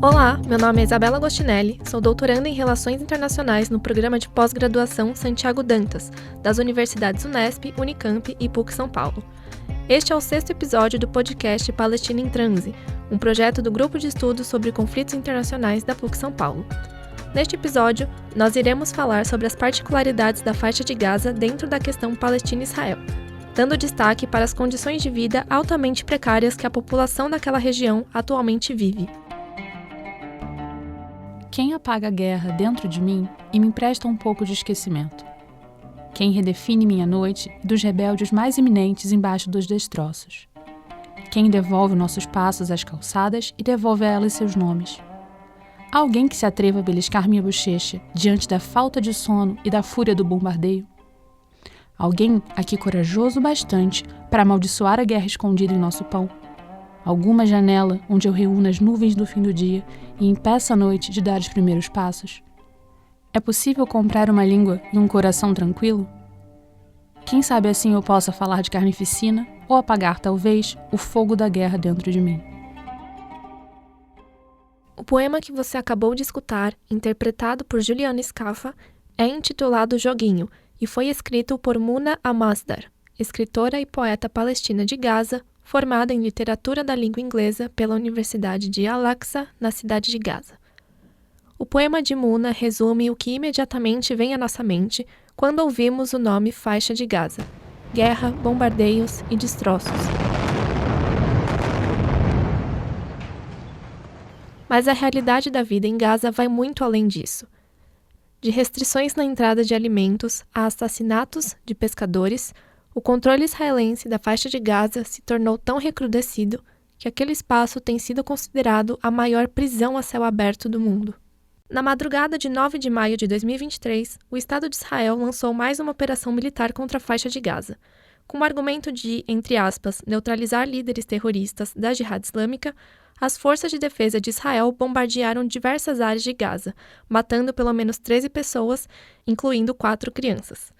Olá, meu nome é Isabela Agostinelli, sou doutoranda em Relações Internacionais no programa de pós-graduação Santiago Dantas, das universidades Unesp, Unicamp e PUC São Paulo. Este é o 6º episódio do podcast Palestina em Transe, um projeto do Grupo de Estudos sobre Conflitos Internacionais da PUC São Paulo. Neste episódio, nós iremos falar sobre as particularidades da faixa de Gaza dentro da questão Palestina-Israel, dando destaque para as condições de vida altamente precárias que a população daquela região atualmente vive. Quem apaga a guerra dentro de mim e me empresta um pouco de esquecimento? Quem redefine minha noite dos rebeldes mais iminentes embaixo dos destroços? Quem devolve nossos passos às calçadas e devolve a elas seus nomes? Há alguém que se atreva a beliscar minha bochecha diante da falta de sono e da fúria do bombardeio? Alguém aqui corajoso bastante para amaldiçoar a guerra escondida em nosso pão? Alguma janela onde eu reúna as nuvens do fim do dia e impeça a noite de dar os primeiros passos? É possível comprar uma língua e um coração tranquilo? Quem sabe assim eu possa falar de carnificina ou apagar, talvez, o fogo da guerra dentro de mim. O poema que você acabou de escutar, interpretado por Juliana Scafa, é intitulado Joguinho e foi escrito por Muna Amasdar, escritora e poeta palestina de Gaza, formada em literatura da língua inglesa pela Universidade de Al-Aqsa, na cidade de Gaza. O poema de Muna resume o que imediatamente vem à nossa mente quando ouvimos o nome Faixa de Gaza: guerra, bombardeios e destroços. Mas a realidade da vida em Gaza vai muito além disso. De restrições na entrada de alimentos a assassinatos de pescadores, o controle israelense da faixa de Gaza se tornou tão recrudescido que aquele espaço tem sido considerado a maior prisão a céu aberto do mundo. Na madrugada de 9 de maio de 2023, o Estado de Israel lançou mais uma operação militar contra a faixa de Gaza, com o argumento de, entre aspas, neutralizar líderes terroristas da Jihad Islâmica. As forças de defesa de Israel bombardearam diversas áreas de Gaza, matando pelo menos 13 pessoas, incluindo 4 crianças.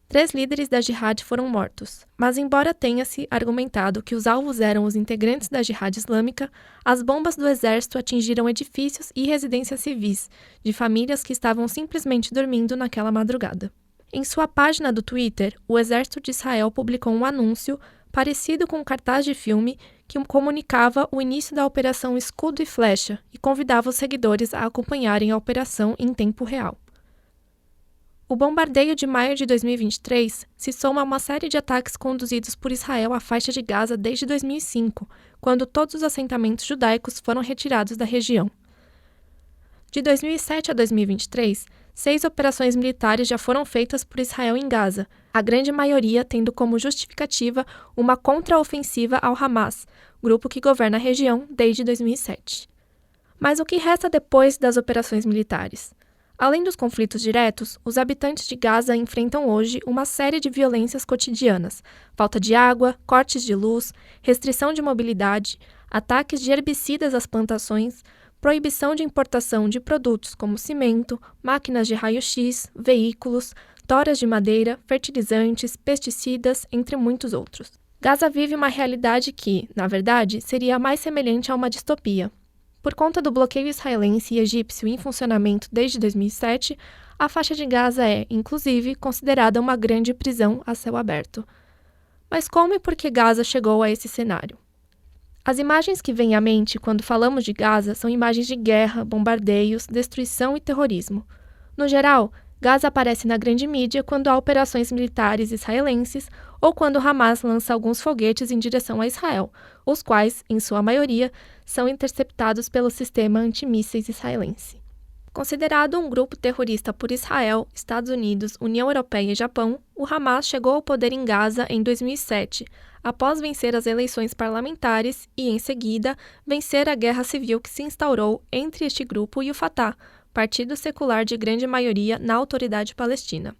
3 líderes da Jihad foram mortos, mas embora tenha-se argumentado que os alvos eram os integrantes da Jihad Islâmica, as bombas do exército atingiram edifícios e residências civis, de famílias que estavam simplesmente dormindo naquela madrugada. Em sua página do Twitter, o exército de Israel publicou um anúncio, parecido com um cartaz de filme, que comunicava o início da Operação Escudo e Flecha e convidava os seguidores a acompanharem a operação em tempo real. O bombardeio de maio de 2023 se soma a uma série de ataques conduzidos por Israel à faixa de Gaza desde 2005, quando todos os assentamentos judaicos foram retirados da região. De 2007 a 2023, 6 operações militares já foram feitas por Israel em Gaza, a grande maioria tendo como justificativa uma contraofensiva ao Hamas, grupo que governa a região desde 2007. Mas o que resta depois das operações militares? Além dos conflitos diretos, os habitantes de Gaza enfrentam hoje uma série de violências cotidianas: falta de água, cortes de luz, restrição de mobilidade, ataques de herbicidas às plantações, proibição de importação de produtos como cimento, máquinas de raio-x, veículos, toras de madeira, fertilizantes, pesticidas, entre muitos outros. Gaza vive uma realidade que, na verdade, seria mais semelhante a uma distopia. Por conta do bloqueio israelense e egípcio em funcionamento desde 2007, a faixa de Gaza é, inclusive, considerada uma grande prisão a céu aberto. Mas como e por que Gaza chegou a esse cenário? As imagens que vêm à mente quando falamos de Gaza são imagens de guerra, bombardeios, destruição e terrorismo. No geral, Gaza aparece na grande mídia quando há operações militares israelenses ou quando Hamas lança alguns foguetes em direção a Israel, os quais, em sua maioria, são interceptados pelo sistema antimísseis israelense. Considerado um grupo terrorista por Israel, Estados Unidos, União Europeia e Japão, o Hamas chegou ao poder em Gaza em 2007, após vencer as eleições parlamentares e, em seguida, vencer a guerra civil que se instaurou entre este grupo e o Fatah, partido secular de grande maioria na Autoridade Palestina.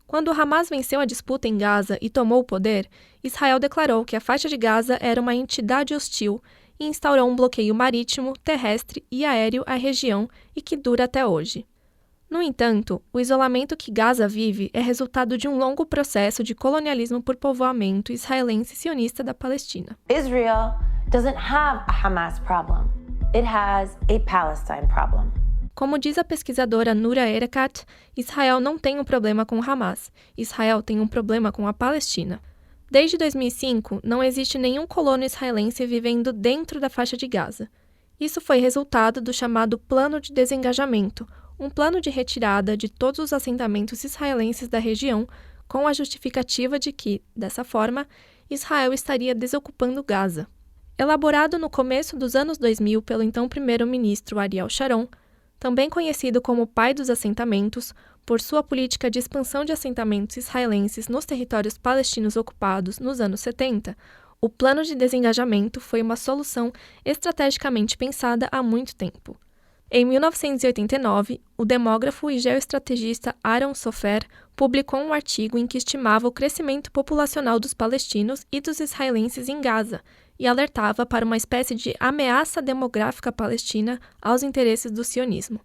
Quando o Hamas venceu a disputa em Gaza e tomou o poder, Israel declarou que a faixa de Gaza era uma entidade hostil e instaurou um bloqueio marítimo, terrestre e aéreo à região e que dura até hoje. No entanto, o isolamento que Gaza vive é resultado de um longo processo de colonialismo por povoamento israelense sionista da Palestina. Israel doesn't have a Hamas problem. It has a Palestine problem. Como diz a pesquisadora Nura Erekat, Israel não tem um problema com Hamas. Israel tem um problema com a Palestina. Desde 2005, não existe nenhum colono israelense vivendo dentro da faixa de Gaza. Isso foi resultado do chamado Plano de Desengajamento, um plano de retirada de todos os assentamentos israelenses da região, com a justificativa de que, dessa forma, Israel estaria desocupando Gaza. Elaborado no começo dos anos 2000 pelo então primeiro-ministro Ariel Sharon, também conhecido como pai dos assentamentos, por sua política de expansão de assentamentos israelenses nos territórios palestinos ocupados nos anos 70, o plano de desengajamento foi uma solução estrategicamente pensada há muito tempo. Em 1989, o demógrafo e geoestrategista Aaron Sofer publicou um artigo em que estimava o crescimento populacional dos palestinos e dos israelenses em Gaza e alertava para uma espécie de ameaça demográfica palestina aos interesses do sionismo.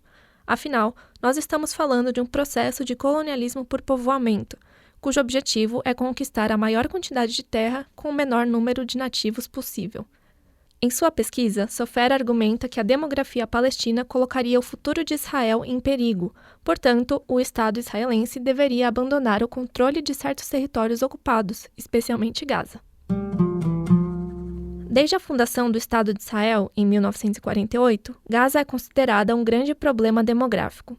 Afinal, nós estamos falando de um processo de colonialismo por povoamento, cujo objetivo é conquistar a maior quantidade de terra com o menor número de nativos possível. Em sua pesquisa, Sofer argumenta que a demografia palestina colocaria o futuro de Israel em perigo, portanto, o Estado israelense deveria abandonar o controle de certos territórios ocupados, especialmente Gaza. Desde a fundação do Estado de Israel, em 1948, Gaza é considerada um grande problema demográfico.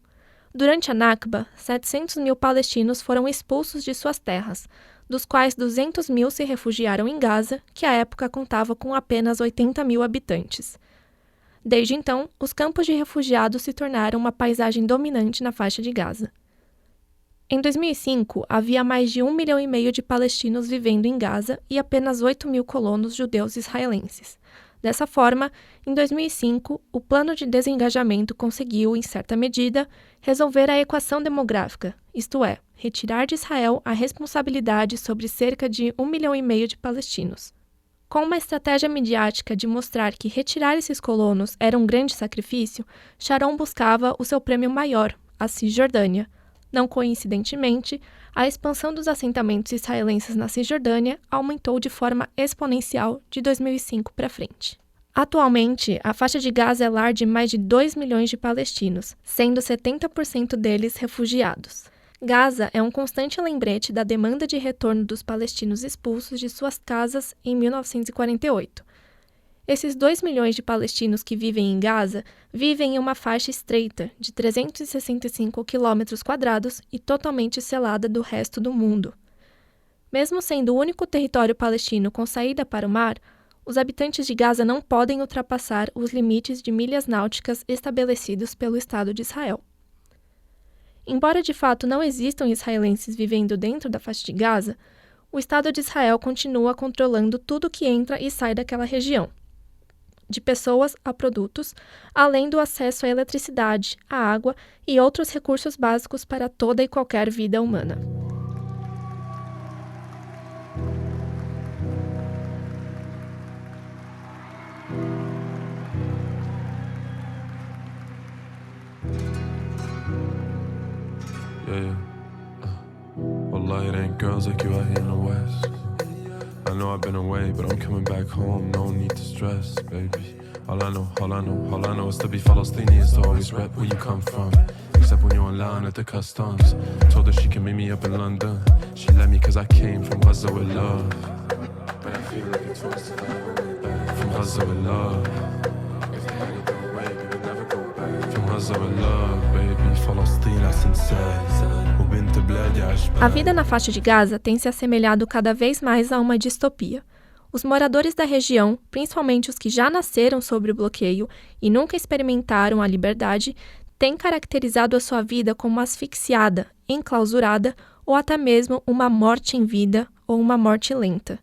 Durante a Nakba, 700 mil palestinos foram expulsos de suas terras, dos quais 200 mil se refugiaram em Gaza, que à época contava com apenas 80 mil habitantes. Desde então, os campos de refugiados se tornaram uma paisagem dominante na faixa de Gaza. Em 2005, havia mais de 1,5 milhão de palestinos vivendo em Gaza e apenas 8 mil colonos judeus israelenses. Dessa forma, em 2005, o plano de desengajamento conseguiu, em certa medida, resolver a equação demográfica, isto é, retirar de Israel a responsabilidade sobre cerca de 1,5 milhão de palestinos. Com uma estratégia midiática de mostrar que retirar esses colonos era um grande sacrifício, Sharon buscava o seu prêmio maior, a Cisjordânia. Não coincidentemente, a expansão dos assentamentos israelenses na Cisjordânia aumentou de forma exponencial de 2005 para frente. Atualmente, a faixa de Gaza é lar de mais de 2 milhões de palestinos, sendo 70% deles refugiados. Gaza é um constante lembrete da demanda de retorno dos palestinos expulsos de suas casas em 1948. Esses 2 milhões de palestinos que vivem em Gaza vivem em uma faixa estreita, de 365 km² e totalmente selada do resto do mundo. Mesmo sendo o único território palestino com saída para o mar, os habitantes de Gaza não podem ultrapassar os limites de milhas náuticas estabelecidos pelo Estado de Israel. Embora de fato não existam israelenses vivendo dentro da faixa de Gaza, o Estado de Israel continua controlando tudo que entra e sai daquela região, de pessoas a produtos, além do acesso à eletricidade, à água e outros recursos básicos para toda e qualquer vida humana. Yeah. Wallahi, it ain't girls like you out here in the West. I know I've been away, but I'm coming back home. No need to stress, baby. All I know is to be Palestinian, is to always rep where you come from. Except when you're online at the customs. Told her she can meet me up in London. She let me cause I came from Gaza with love. But I feel like it's worse from Gaza with love. If they had it their way, we would never go back. From Gaza with love, baby. Falastina sincera. A vida na faixa de Gaza tem se assemelhado cada vez mais a uma distopia. Os moradores da região, principalmente os que já nasceram sob o bloqueio e nunca experimentaram a liberdade, têm caracterizado a sua vida como asfixiada, enclausurada ou até mesmo uma morte em vida ou uma morte lenta.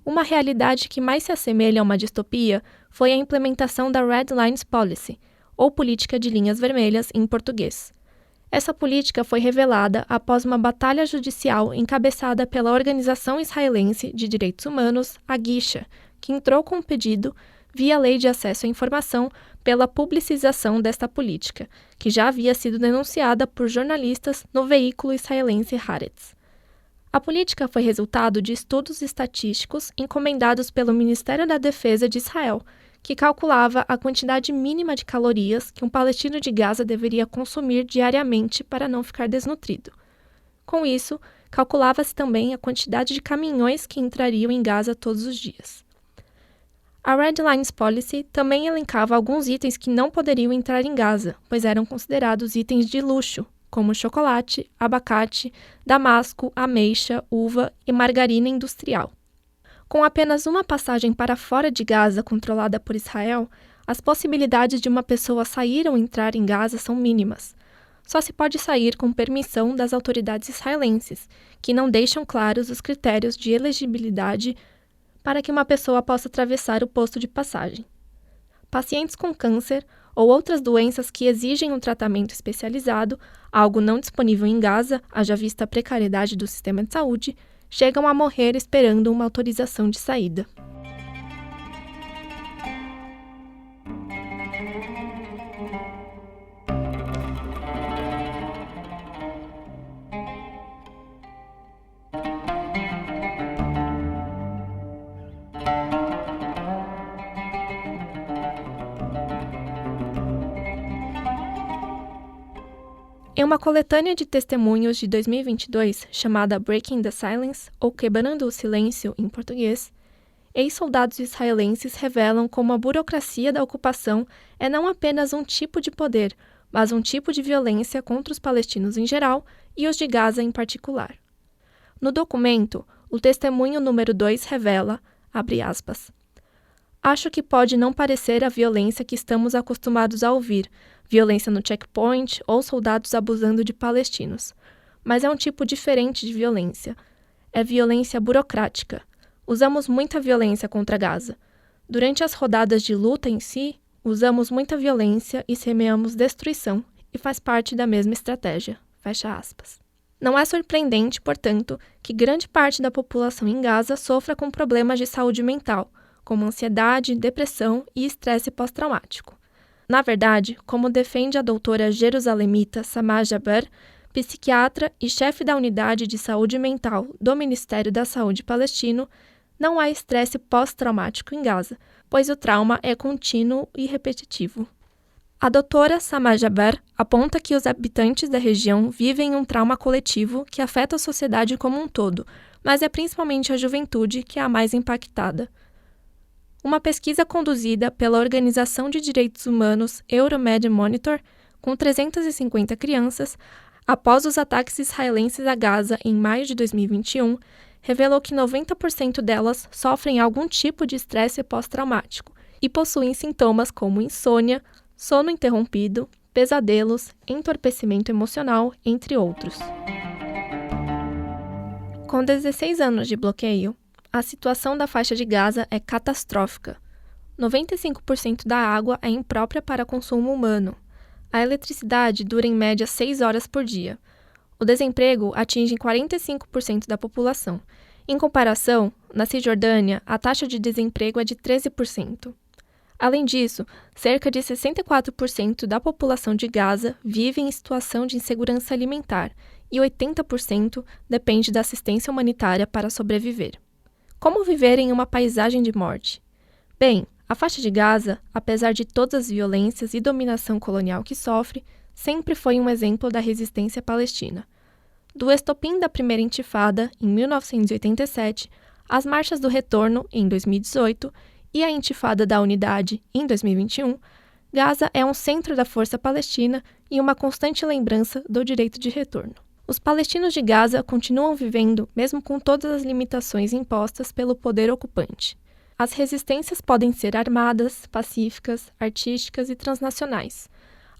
Uma realidade que mais se assemelha a uma distopia foi a implementação da Red Lines Policy, ou Política de Linhas Vermelhas em português. Essa política foi revelada após uma batalha judicial encabeçada pela Organização Israelense de Direitos Humanos, a Gisha, que entrou com um pedido, via Lei de Acesso à Informação, pela publicização desta política, que já havia sido denunciada por jornalistas no veículo israelense Haaretz. A política foi resultado de estudos estatísticos encomendados pelo Ministério da Defesa de Israel, que calculava a quantidade mínima de calorias que um palestino de Gaza deveria consumir diariamente para não ficar desnutrido. Com isso, calculava-se também a quantidade de caminhões que entrariam em Gaza todos os dias. A Red Lines Policy também elencava alguns itens que não poderiam entrar em Gaza, pois eram considerados itens de luxo, como chocolate, abacate, damasco, ameixa, uva e margarina industrial. Com apenas uma passagem para fora de Gaza controlada por Israel, as possibilidades de uma pessoa sair ou entrar em Gaza são mínimas. Só se pode sair com permissão das autoridades israelenses, que não deixam claros os critérios de elegibilidade para que uma pessoa possa atravessar o posto de passagem. Pacientes com câncer ou outras doenças que exigem um tratamento especializado, algo não disponível em Gaza, haja vista a precariedade do sistema de saúde, chegam a morrer esperando uma autorização de saída. Em uma coletânea de testemunhos de 2022, chamada Breaking the Silence, ou Quebrando o Silêncio em português, ex-soldados israelenses revelam como a burocracia da ocupação é não apenas um tipo de poder, mas um tipo de violência contra os palestinos em geral e os de Gaza em particular. No documento, o testemunho número 2 revela, abre aspas, "Acho que pode não parecer a violência que estamos acostumados a ouvir, violência no checkpoint ou soldados abusando de palestinos. Mas é um tipo diferente de violência. É violência burocrática. Usamos muita violência contra Gaza. Durante as rodadas de luta em si, usamos muita violência e semeamos destruição, e faz parte da mesma estratégia." Fecha aspas. Não é surpreendente, portanto, que grande parte da população em Gaza sofra com problemas de saúde mental, como ansiedade, depressão e estresse pós-traumático. Na verdade, como defende a doutora jerusalemita Samar Jaber, psiquiatra e chefe da unidade de saúde mental do Ministério da Saúde palestino, não há estresse pós-traumático em Gaza, pois o trauma é contínuo e repetitivo. A doutora Samar Jaber aponta que os habitantes da região vivem um trauma coletivo que afeta a sociedade como um todo, mas é principalmente a juventude que é a mais impactada. Uma pesquisa conduzida pela Organização de Direitos Humanos Euromed Monitor, com 350 crianças, após os ataques israelenses a Gaza em maio de 2021, revelou que 90% delas sofrem algum tipo de estresse pós-traumático e possuem sintomas como insônia, sono interrompido, pesadelos, entorpecimento emocional, entre outros. Com 16 anos de bloqueio, a situação da faixa de Gaza é catastrófica. 95% da água é imprópria para consumo humano. A eletricidade dura em média 6 horas por dia. O desemprego atinge 45% da população. Em comparação, na Cisjordânia, a taxa de desemprego é de 13%. Além disso, cerca de 64% da população de Gaza vive em situação de insegurança alimentar e 80% depende da assistência humanitária para sobreviver. Como viver em uma paisagem de morte? Bem, a faixa de Gaza, apesar de todas as violências e dominação colonial que sofre, sempre foi um exemplo da resistência palestina. Do estopim da primeira intifada, em 1987, as marchas do retorno, em 2018, e a intifada da unidade, em 2021, Gaza é um centro da força palestina e uma constante lembrança do direito de retorno. Os palestinos de Gaza continuam vivendo, mesmo com todas as limitações impostas pelo poder ocupante. As resistências podem ser armadas, pacíficas, artísticas e transnacionais.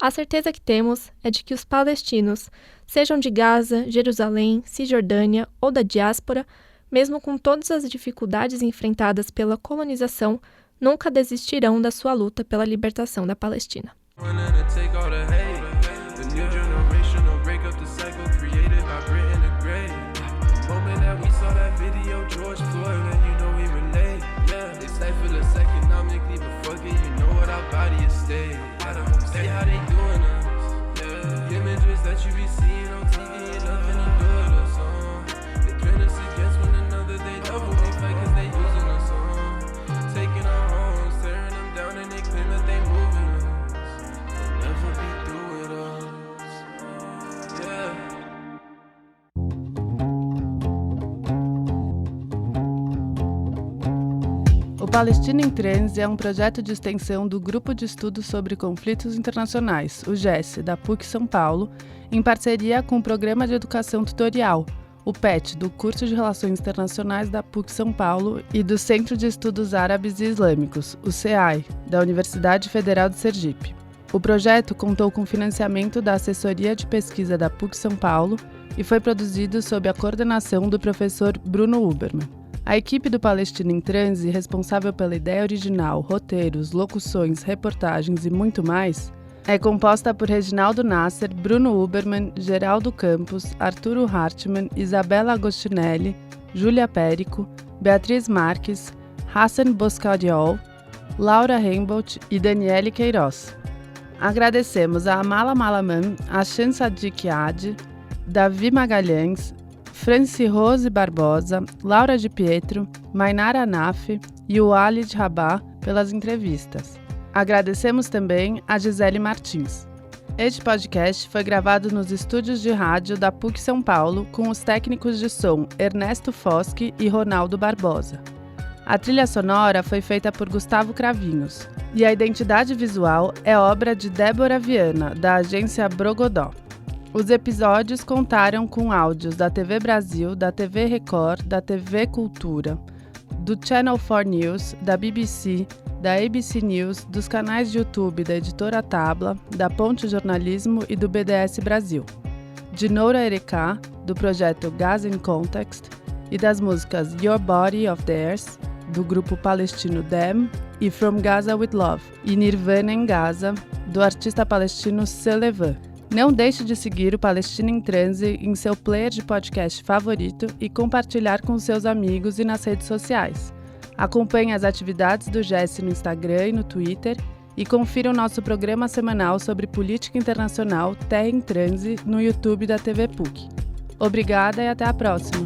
A certeza que temos é de que os palestinos, sejam de Gaza, Jerusalém, Cisjordânia ou da diáspora, mesmo com todas as dificuldades enfrentadas pela colonização, nunca desistirão da sua luta pela libertação da Palestina. Taking our homes, tearing them down Palestina em Transe é um projeto de extensão do Grupo de Estudos sobre Conflitos Internacionais, o GES, da PUC São Paulo, em parceria com o Programa de Educação Tutorial, o PET, do Curso de Relações Internacionais da PUC São Paulo e do Centro de Estudos Árabes e Islâmicos, o CEAI, da Universidade Federal de Sergipe. O projeto contou com financiamento da Assessoria de Pesquisa da PUC São Paulo e foi produzido sob a coordenação do professor Bruno Huberman. A equipe do Palestina em Transe, responsável pela ideia original, roteiros, locuções, reportagens e muito mais, é composta por Reginaldo Nasser, Bruno Huberman, Geraldo Campos, Arturo Hartmann, Isabela Agostinelli, Júlia Périco, Beatriz Marques, Hassan Boscariol, Laura Rembold e Daniele Queiroz. Agradecemos a Amala Malaman, a Shan Sadiq Adi, Davi Magalhães, Franci Rose Barbosa, Laura de Pietro, Mainara Naf e o Walid Rabah pelas entrevistas. Agradecemos também a Gisele Martins. Este podcast foi gravado nos estúdios de rádio da PUC São Paulo com os técnicos de som Ernesto Foschi e Ronaldo Barbosa. A trilha sonora foi feita por Gustavo Cravinhos e a identidade visual é obra de Débora Viana, da agência Brogodó. Os episódios contaram com áudios da TV Brasil, da TV Record, da TV Cultura, do Channel 4 News, da BBC, da ABC News, dos canais de YouTube da Editora Tabla, da Ponte Jornalismo e do BDS Brasil, de Noura Ereká, do projeto Gaza in Context, e das músicas Your Body of Theirs, do grupo palestino Them, e From Gaza with Love, e Nirvana em Gaza, do artista palestino Selevan. Não deixe de seguir o Palestina em Transe em seu player de podcast favorito e compartilhar com seus amigos e nas redes sociais. Acompanhe as atividades do GES no Instagram e no Twitter e confira o nosso programa semanal sobre política internacional Terra em Transe no YouTube da TV PUC. Obrigada e até a próxima!